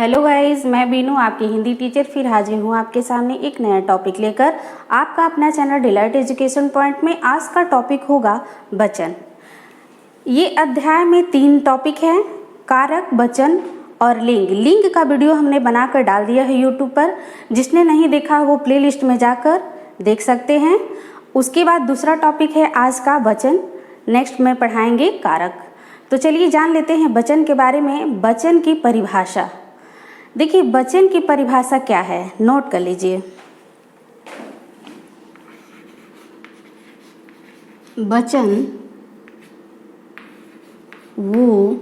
Hello guys, मैं बीनू आपकी Hindi teacher फिर हाजिर हूँ आपके सामने एक नया टॉपिक लेकर। आपका अपना चैनल डिलाइट एजुकेशन पॉइंट में आज का टॉपिक होगा वचन। ये अध्याय में 3 टॉपिक हैं, कारक, वचन और लिंग। लिंग का वीडियो हमने बनाकर डाल दिया है यूट्यूब पर, जिसने नहीं देखा वो प्लेलिस्ट में जाकर देख सकते हैं। उसके बाद दूसरा टॉपिक है आज का वचन, नेक्स्ट में पढ़ाएंगे कारक। तो चलिए जान लेते हैं वचन के बारे में। वचन की परिभाषा देखिए, वचन की परिभाषा क्या है, नोट कर लीजिए। वचन वो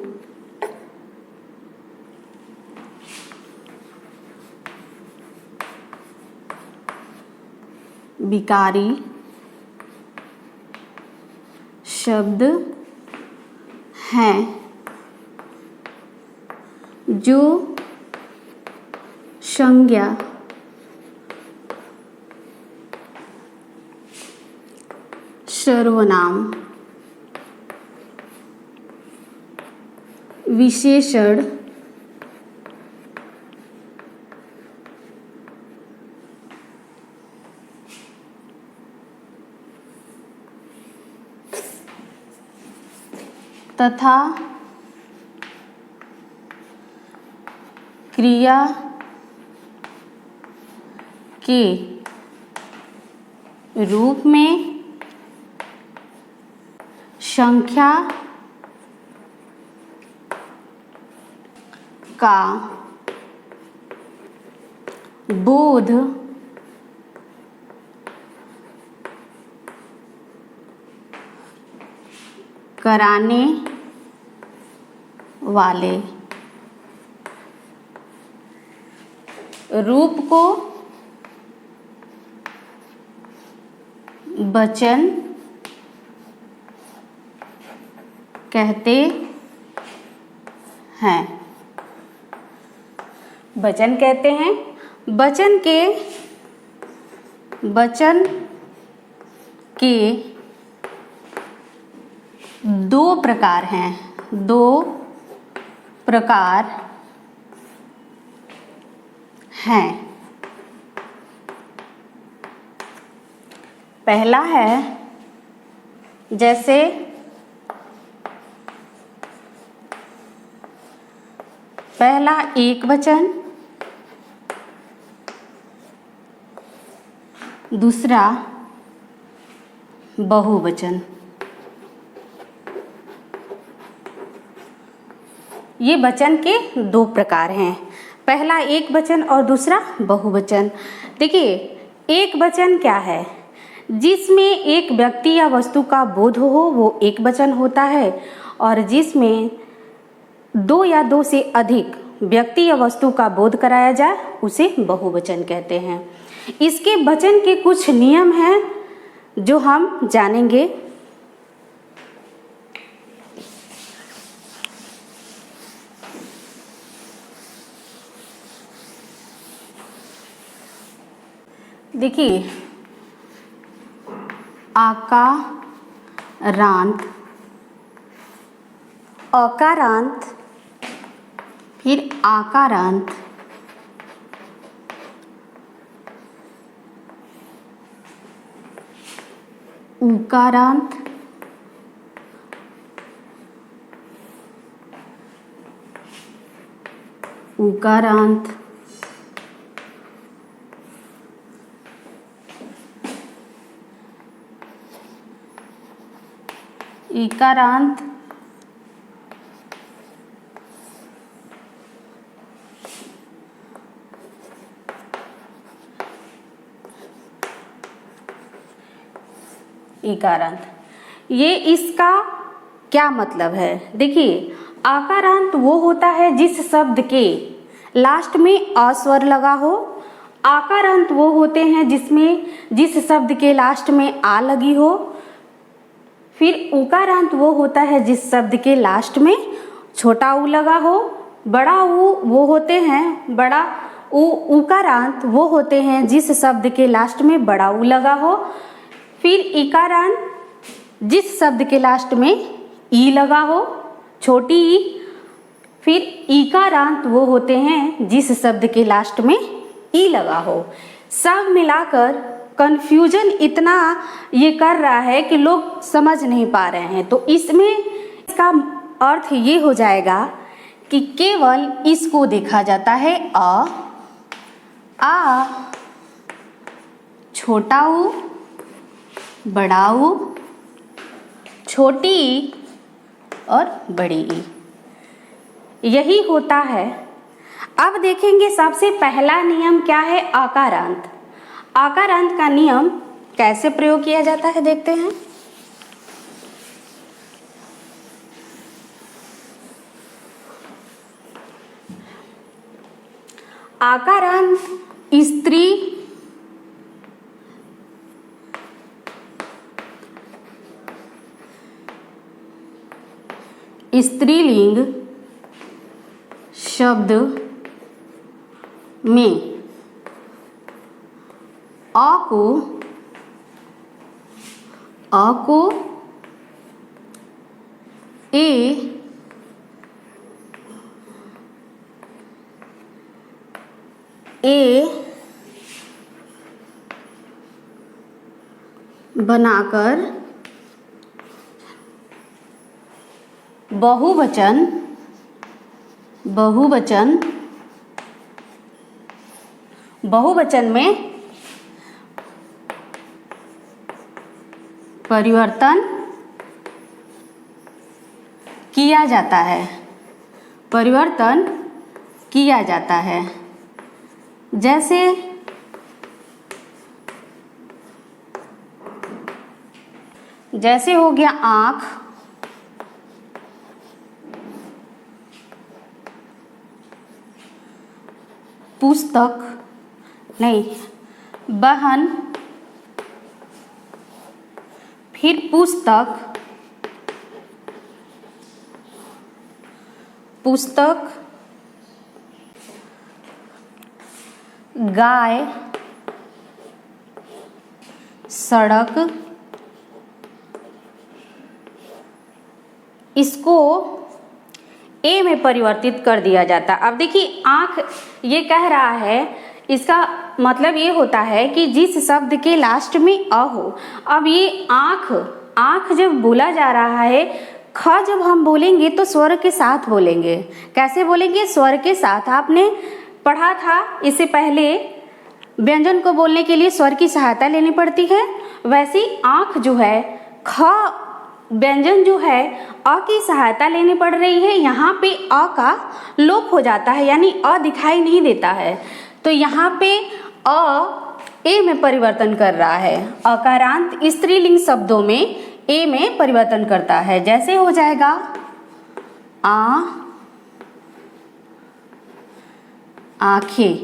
विकारी शब्द हैं जो संज्ञा, सर्वनाम, विशेषण, तथा क्रिया के रूप में संख्या का बोध कराने वाले रूप को वचन कहते हैं। वचन कहते हैं। वचन के 2 प्रकार हैं। 2 प्रकार हैं। पहला है जैसे पहला एक वचन, दूसरा बहुवचन। ये वचन के 2 प्रकार हैं, पहला एक वचन और दूसरा बहुवचन। देखिए, एक वचन क्या है, जिसमें एक व्यक्ति या वस्तु का बोध हो वो एक वचन होता है, और जिसमें 2 या 2 से अधिक व्यक्ति या वस्तु का बोध कराया जाए उसे बहुवचन कहते हैं। इसके वचन के कुछ नियम हैं जो हम जानेंगे। देखिए, आकारांत, अकारांत, फिर आकारांत, उकारांत, उकारांत, इकारांत, इकारांत। ये इसका क्या मतलब है? देखिए, आकारांत वो होता है जिस शब्द के लास्ट में अ स्वर लगा हो। आकारांत वो होते हैं जिस शब्द के लास्ट में आ लगी हो। फिर उकारांत वो होता है जिस शब्द के लास्ट में छोटा ऊ लगा हो। बड़ा ऊ वो होते हैं, बड़ा उकारांत वो होते हैं जिस शब्द के लास्ट में बड़ा ऊ लगा हो। फिर इकारांत जिस शब्द के लास्ट में ई लगा हो, छोटी ई। फिर ईकारांत वो होते हैं जिस शब्द के लास्ट में ई लगा हो। सब मिलाकर कंफ्यूजन इतना ये कर रहा है कि लोग समझ नहीं पा रहे हैं। तो इसमें इसका अर्थ ये हो जाएगा कि केवल इसको देखा जाता है आ, छोटा ऊ, बड़ा ऊ, छोटी ई और बड़ी ई, यही होता है। अब देखेंगे सबसे पहला नियम क्या है, आकारांत। आकारांत का नियम कैसे प्रयोग किया जाता है देखते हैं। आकारांत स्त्रीलिंग शब्द में अ को ए बनाकर बहुवचन में परिवर्तन किया जाता है। जैसे हो गया आँख, बहन, फिर पुस्तक, गाय, सड़क, इसको ए में परिवर्तित कर दिया जाता। अब देखिए आँख ये कह रहा है, इसका मतलब ये होता है कि जिस शब्द के लास्ट में अ हो। अब ये आँख जब बोला जा रहा है, ख जब हम बोलेंगे तो स्वर के साथ बोलेंगे। कैसे बोलेंगे? स्वर के साथ। आपने पढ़ा था इससे पहले, व्यंजन को बोलने के लिए स्वर की सहायता लेनी पड़ती है। वैसे आँख जो है, ख व्यंजन जो है अ की सहायता लेनी पड़ रही है। यहाँ पे अ का लोप हो जाता है, यानी अ दिखाई नहीं देता है। तो यहाँ पे अ ए में परिवर्तन कर रहा है। अकारांत स्त्रीलिंग शब्दों में ए में परिवर्तन करता है। जैसे हो जाएगा आंखें,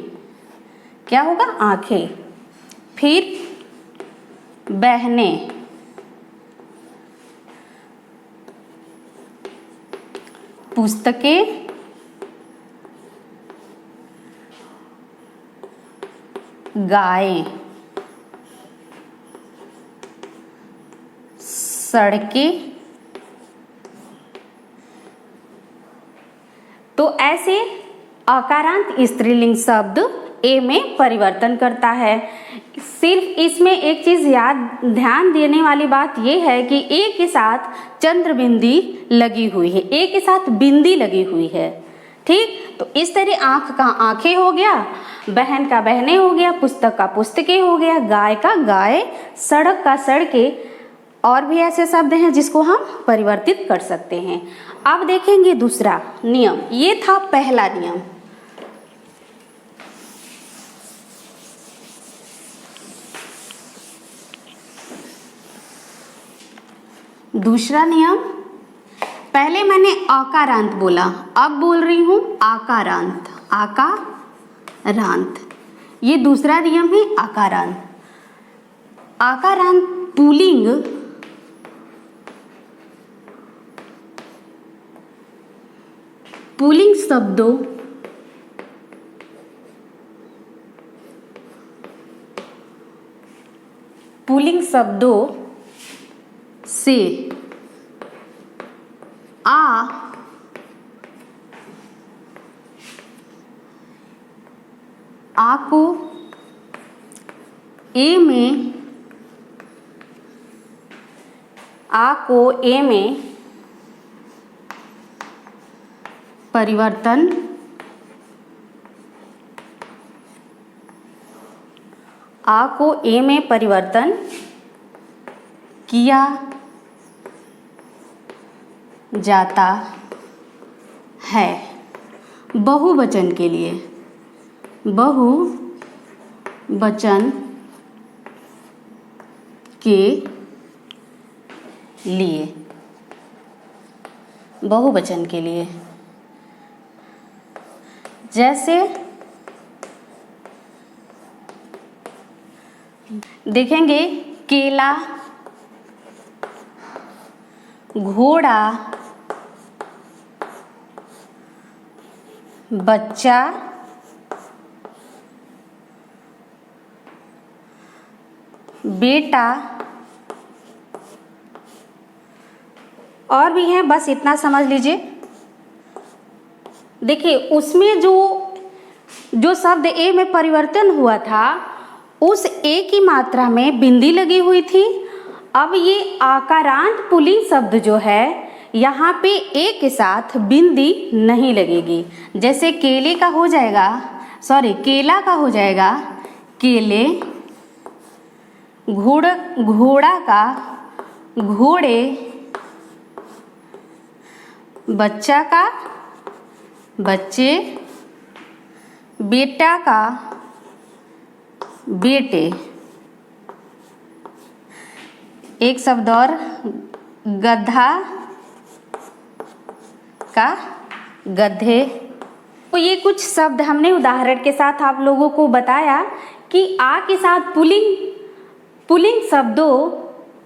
क्या होगा? आंखें। फिर बहनें, पुस्तकें, गायें, सड़कें। तो ऐसे अकारांत स्त्रीलिंग शब्द ए में परिवर्तन करता है। सिर्फ इसमें एक चीज ध्यान देने वाली बात यह है कि ए के साथ चंद्र बिंदी लगी हुई है, ए के साथ बिंदी लगी हुई है। ठीक, तो इस तरह आंख का आंखें हो गया, बहन का बहनें हो गया, पुस्तक का पुस्तकें हो गया, गाय का गाय, सड़क का सड़कें। और भी ऐसे शब्द हैं जिसको हम परिवर्तित कर सकते हैं। अब देखेंगे दूसरा नियम। ये था पहला नियम। दूसरा नियम, पहले मैंने अकारांत बोला, अब बोल रही हूं आकारांत। आकारांत, ये दूसरा नियम है आकारांत। आकारांत पुल्लिंग शब्दों से आ आ को ए में, आ को ए में परिवर्तन आ को ए में परिवर्तन किया जाता है बहुवचन के लिए, बहुवचन के लिए, बहुवचन के लिए। जैसे देखेंगे केला, घोड़ा, बच्चा, बेटा, और भी हैं, बस इतना समझ लीजिए। देखिए उसमें जो शब्द ए में परिवर्तन हुआ था उस ए की मात्रा में बिंदी लगी हुई थी। अब ये आकारांत पुल्लिंग शब्द जो है यहाँ पे ए के साथ बिंदी नहीं लगेगी। जैसे केले का हो जाएगा, केला का हो जाएगा केले, घोड़ा का घोड़े, बच्चा का बच्चे, बेटा का बेटे। एक शब्द और, गधा का गधे। तो ये कुछ शब्द हमने उदाहरण के साथ आप लोगों को बताया कि आ के साथ पुल्लिंग शब्दों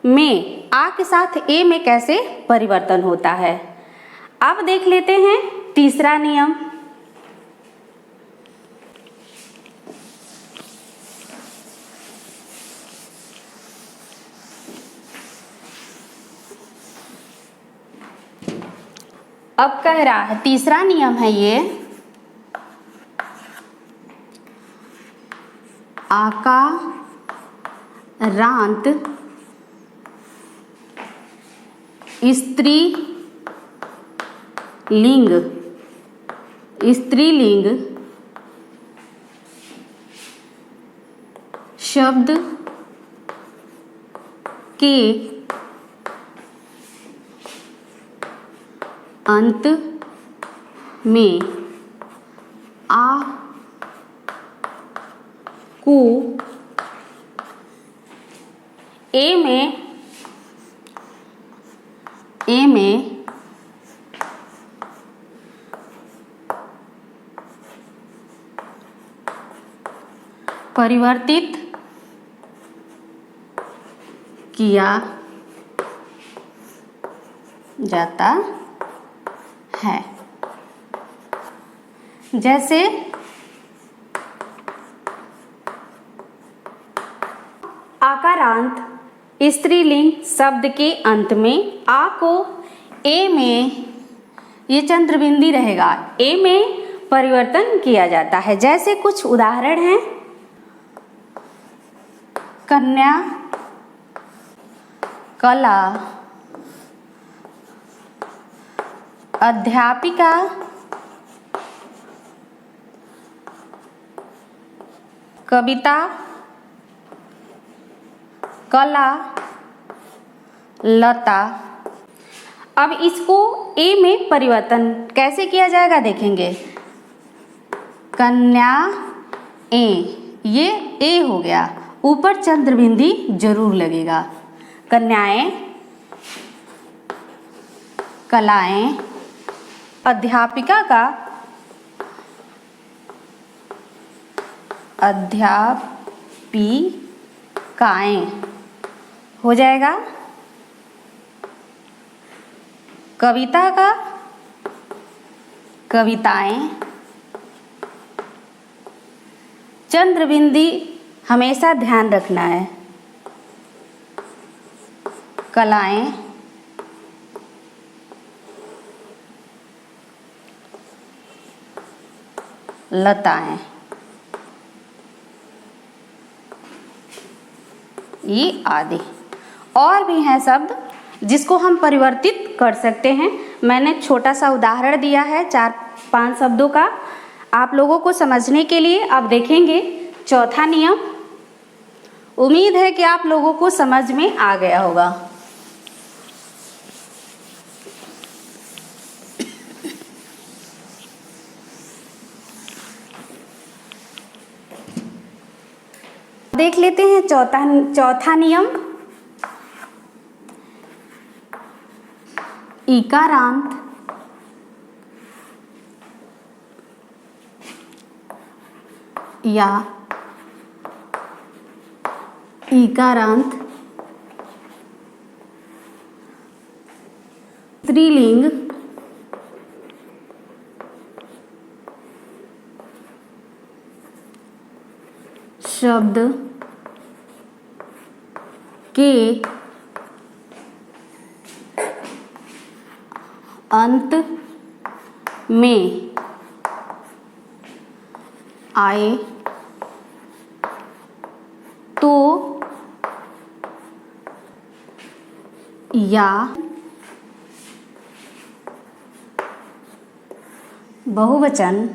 में आ के साथ ए में कैसे परिवर्तन होता है। अब देख लेते हैं तीसरा नियम। अब कह रहा है, तीसरा नियम है ये, आकारांत स्त्रीलिंग शब्द के अंत में आ को ए में परिवर्तित किया जाता है। जैसे आकारांत स्त्रीलिंग शब्द के अंत में आ को ए में, ये चंद्रबिंदी रहेगा, ए में परिवर्तन किया जाता है। जैसे कुछ उदाहरण हैं, कन्या, कला, अध्यापिका, कविता, कला, लता। अब इसको ए में परिवर्तन कैसे किया जाएगा देखेंगे। कन्या ए, ये ए हो गया, ऊपर चंद्रबिंदी जरूर लगेगा। कन्याएं, कलाएं, अध्यापिका का अध्यापिकाएं हो जाएगा। कविता का कविताएं। चंद्रबिंदी हमेशा ध्यान रखना है। कलाएं, लताएं। ई आदि। और भी हैं शब्द जिसको हम परिवर्तित कर सकते हैं। मैंने छोटा सा उदाहरण दिया है 4-5 शब्दों का आप लोगों को समझने के लिए। अब देखेंगे चौथा नियम। उम्मीद है कि आप लोगों को समझ में आ गया होगा। देख लेते हैं चौथा नियम। इकारांत या इकारांत स्त्रीलिंग शब्द के अंत में आए तो या बहुवचन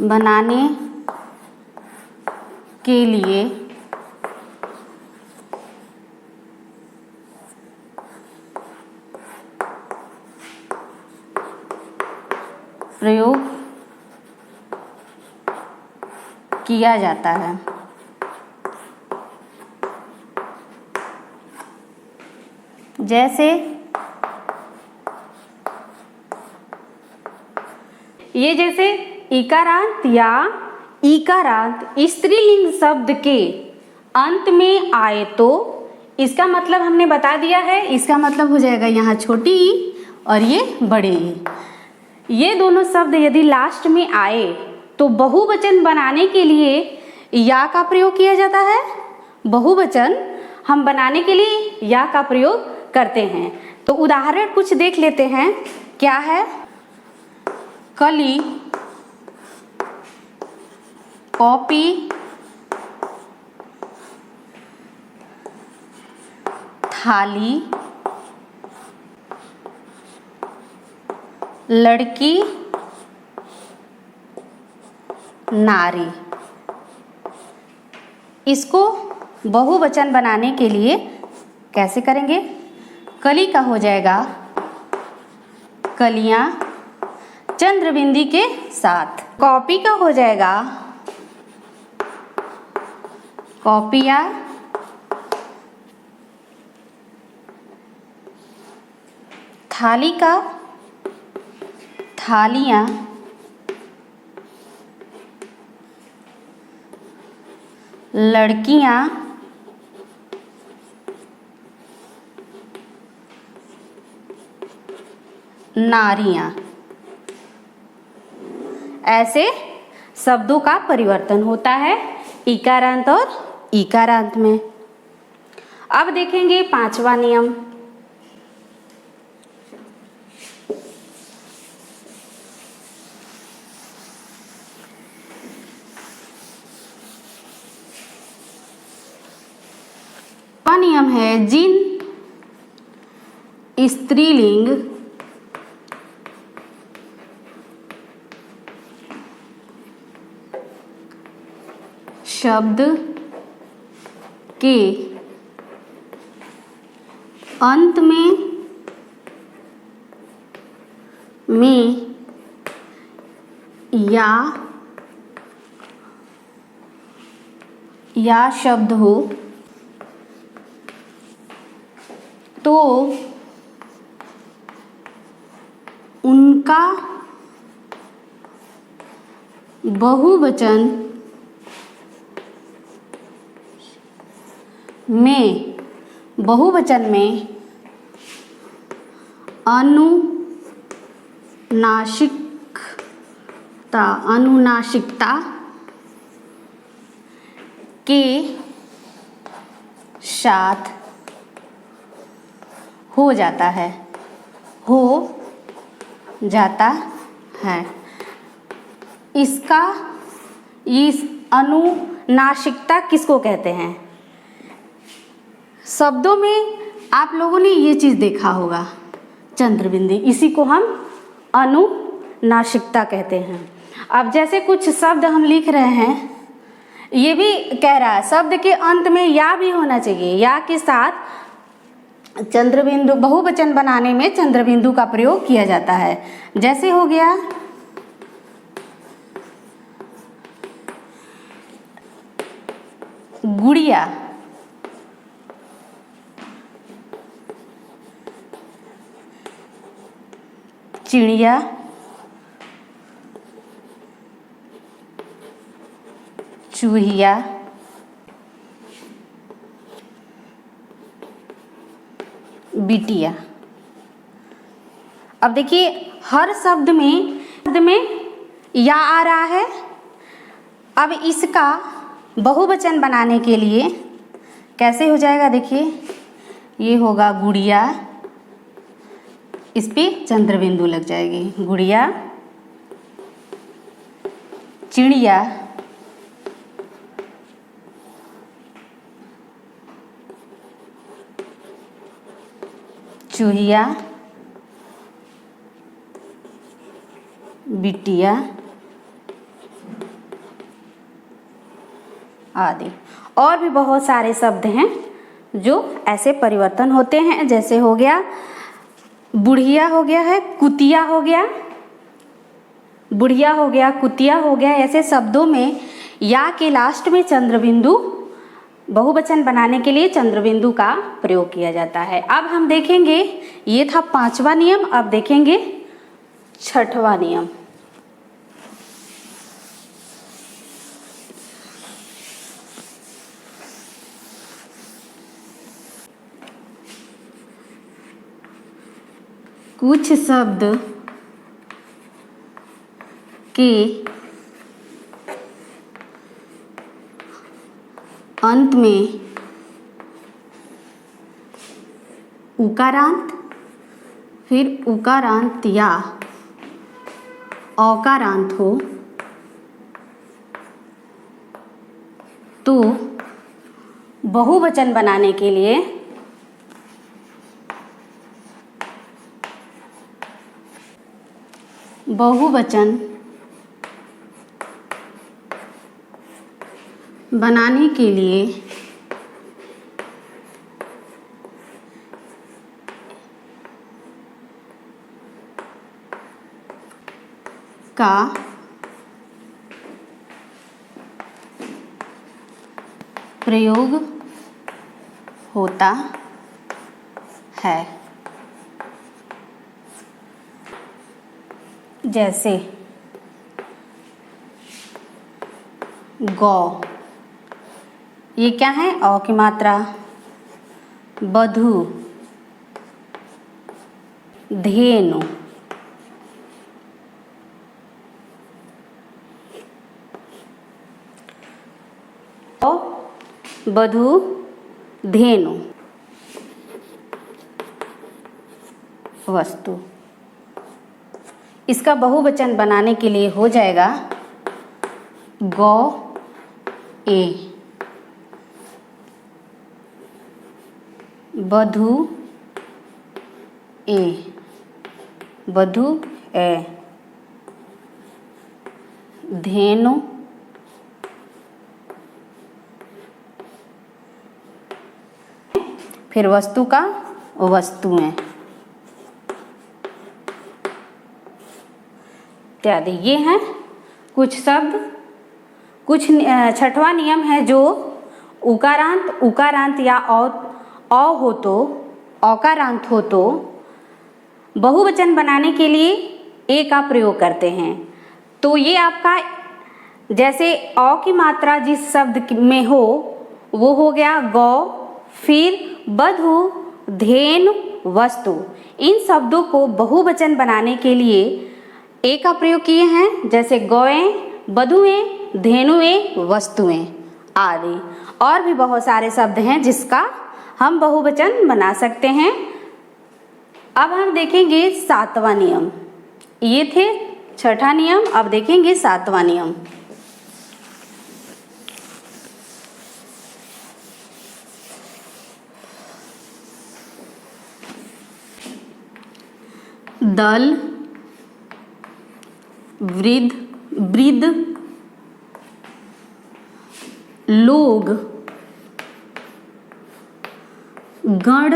बनाने के लिए प्रयोग किया जाता है। जैसे इकारांत या इकारांत स्त्रीलिंग शब्द के अंत में आए तो इसका मतलब हमने बता दिया है। इसका मतलब हो जाएगा यहाँ छोटी ई और ये बड़े ई। ये दोनों शब्द यदि लास्ट में आए तो बहुवचन बनाने के लिए या का प्रयोग किया जाता है। बहुवचन हम बनाने के लिए या का प्रयोग करते हैं। तो उदाहरण कुछ देख लेते हैं। क्या है? कली, कॉपी, थाली, लड़की, नारी। इसको बहुवचन बनाने के लिए कैसे करेंगे? कली का हो जाएगा कलियां चंद्रबिंदी के साथ। कॉपी का हो जाएगा कॉपियां थाली का थालियां लड़कियां नारियां। ऐसे शब्दों का परिवर्तन होता है इकारांत और इकारांत में। अब देखेंगे 5वां नियम। नियम है जिन स्त्रीलिंग शब्द के अंत में या शब्द हो तो उनका बहुवचन में अनुनासिकता के साथ हो जाता है। इस अनुनासिकता किसको कहते हैं? शब्दों में आप लोगों ने ये चीज़ देखा होगा, चंद्रबिंदी, इसी को हम अनुनासिकता कहते हैं। अब जैसे कुछ शब्द हम लिख रहे हैं, ये भी कह रहा है शब्द के अंत में या भी होना चाहिए, या के साथ चंद्रबिंदु, बहुवचन बनाने में चंद्रबिंदु का प्रयोग किया जाता है। जैसे हो गया गुड़िया, चिड़िया, चूहिया, बिटिया। अब देखिए हर शब्द में या आ रहा है। अब इसका बहुवचन बनाने के लिए कैसे हो जाएगा? देखिए ये होगा गुड़िया, इस पे चंद्रबिंदु लग जाएगी, गुड़िया, चिड़िया, चूहिया, बिटिया आदि। और भी बहुत सारे शब्द हैं जो ऐसे परिवर्तन होते हैं। जैसे हो गया बुढ़िया, हो गया है कुतिया, हो गया बुढ़िया, हो गया कुतिया, हो गया। ऐसे शब्दों में या के लास्ट में चंद्रबिंदु, बहुवचन बनाने के लिए चंद्रबिंदु का प्रयोग किया जाता है। अब हम देखेंगे, ये था 5वां नियम। अब देखेंगे 6वां नियम। कुछ शब्द के अंत में उकारांत, फिर उकारांत या औकारांत हो तो बहुवचन बनाने के लिए का प्रयोग होता है। जैसे गौ, ये क्या है? औ की मात्रा। बधू, धेनु, बधू, धेनु, वस्तु। इसका बहुवचन बनाने के लिए हो जाएगा गौ ए, बधू ए, बधू ए, धेनु, फिर वस्तु का वस्तुएं इत्यादि। ये हैं कुछ शब्द। कुछ 6वां नियम है जो उकारांत या औ हो तो, औकारांत हो तो बहुवचन बनाने के लिए ए का प्रयोग करते हैं। तो ये आपका, जैसे औ की मात्रा जिस शब्द में हो वो हो गया गौ, फिर बधू, धेनु, वस्तु। इन शब्दों को बहुवचन बनाने के लिए ए का प्रयोग किए हैं, जैसे गौएं, बधुएं, धेनुएं, वस्तुएं आदि। और भी बहुत सारे शब्द हैं जिसका हम बहुवचन बना सकते हैं। अब हम देखेंगे 7वां नियम। ये थे 6ठा नियम, अब देखेंगे 7वां नियम। दल, वृद्ध, लोग, गण,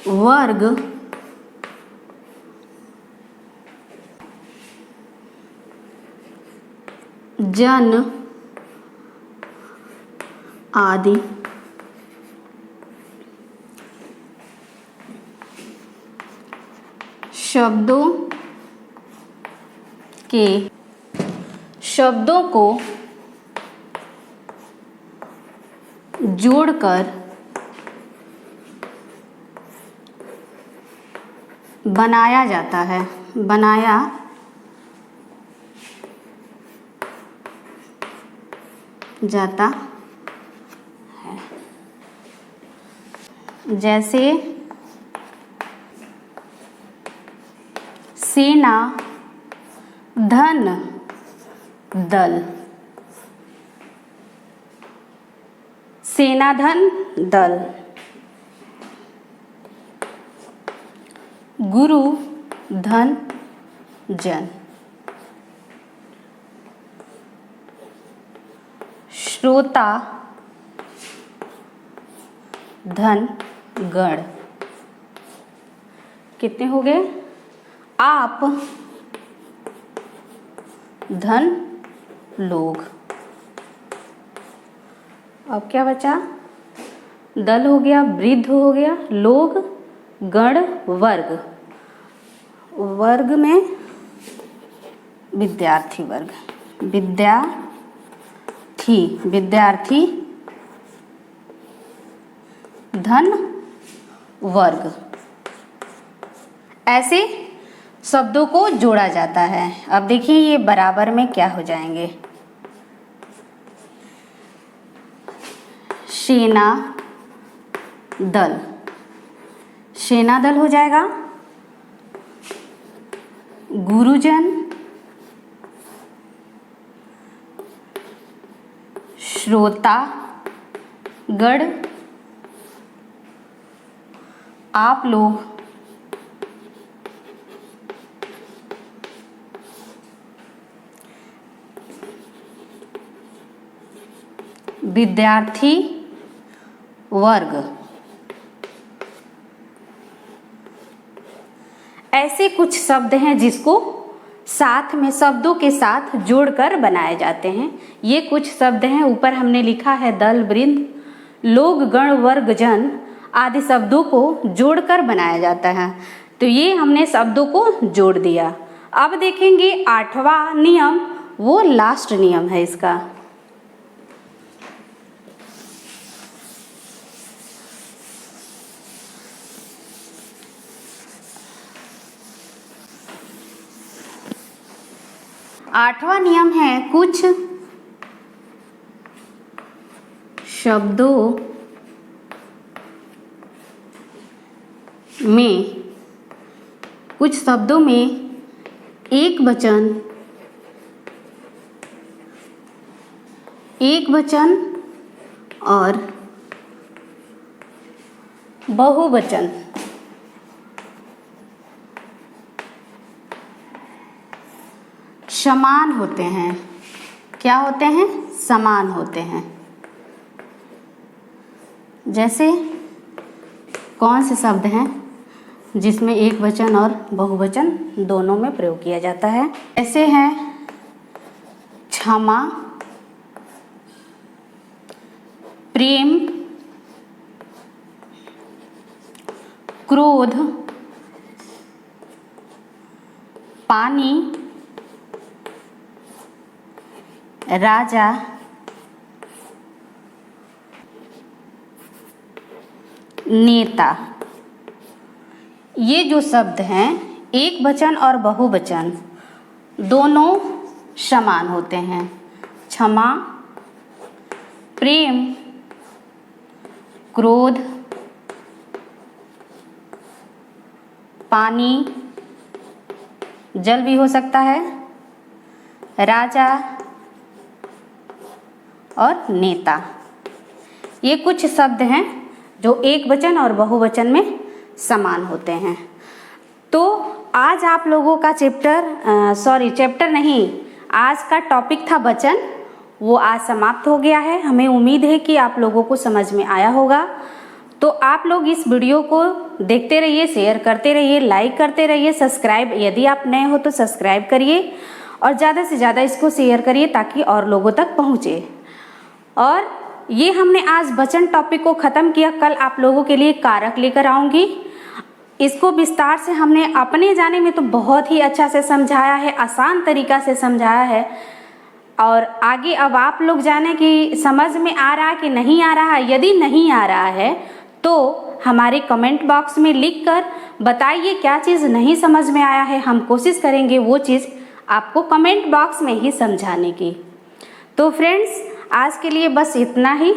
वर्ग, जन आदि। शब्दों को जोड़कर बनाया जाता है, जैसे सेना, धन, दल। सेना, धन, दल। गुरु, धन, जन। श्रोता, धन, गण। कितने हो गए? आप, धन, लोग। अब क्या बचा? दल हो गया, वृद्ध हो गया, लोग, गण, वर्ग। वर्ग में विद्यार्थी वर्ग, विद्यार्थी, धन, वर्ग। ऐसे शब्दों को जोड़ा जाता है। अब देखिए ये बराबर में क्या हो जाएंगे। सेना दल, सेना दल हो जाएगा। गुरुजन, श्रोता गण, आप लोग, विद्यार्थी वर्ग। ऐसे कुछ शब्द हैं जिसको साथ में शब्दों के साथ जोड़कर बनाए जाते हैं। ये कुछ शब्द हैं, ऊपर हमने लिखा है दल, वृंद, लोग, गण, वर्ग, जन आदि शब्दों को जोड़कर बनाया जाता है। तो ये हमने शब्दों को जोड़ दिया। अब देखेंगे 8वां नियम, वो लास्ट नियम है इसका। आठवां नियम है कुछ शब्दों में एक वचन और बहुवचन समान होते हैं। क्या होते हैं? समान होते हैं। जैसे कौन से शब्द हैं जिसमें एक वचन और बहुवचन दोनों में प्रयोग किया जाता है? ऐसे हैं क्षमा, प्रेम, क्रोध, पानी, राजा, नेता। ये जो शब्द हैं एक वचन और बहुवचन दोनों समान होते हैं। क्षमा, प्रेम, क्रोध, पानी, जल भी हो सकता है, राजा और नेता। ये कुछ शब्द हैं जो एक वचन और बहुवचन में समान होते हैं। तो आज आप लोगों का चैप्टर नहीं, आज का टॉपिक था वचन, वो आज समाप्त हो गया है। हमें उम्मीद है कि आप लोगों को समझ में आया होगा। तो आप लोग इस वीडियो को देखते रहिए, शेयर करते रहिए, लाइक करते रहिए, सब्सक्राइब, यदि आप नए हो तो सब्सक्राइब करिए और ज़्यादा से ज़्यादा इसको शेयर करिए ताकि और लोगों तक पहुँचे। और ये हमने आज वचन टॉपिक को ख़त्म किया। कल आप लोगों के लिए कारक लेकर आऊँगी। इसको विस्तार से हमने अपने जाने में तो बहुत ही अच्छा से समझाया है, आसान तरीका से समझाया है। और आगे अब आप लोग जाने कि समझ में आ रहा है कि नहीं आ रहा है। यदि नहीं आ रहा है तो हमारे कमेंट बॉक्स में लिखकर बताइए क्या चीज़ नहीं समझ में आया है। हम कोशिश करेंगे वो चीज़ आपको कमेंट बॉक्स में ही समझाने की। तो फ्रेंड्स, आज के लिए बस इतना ही।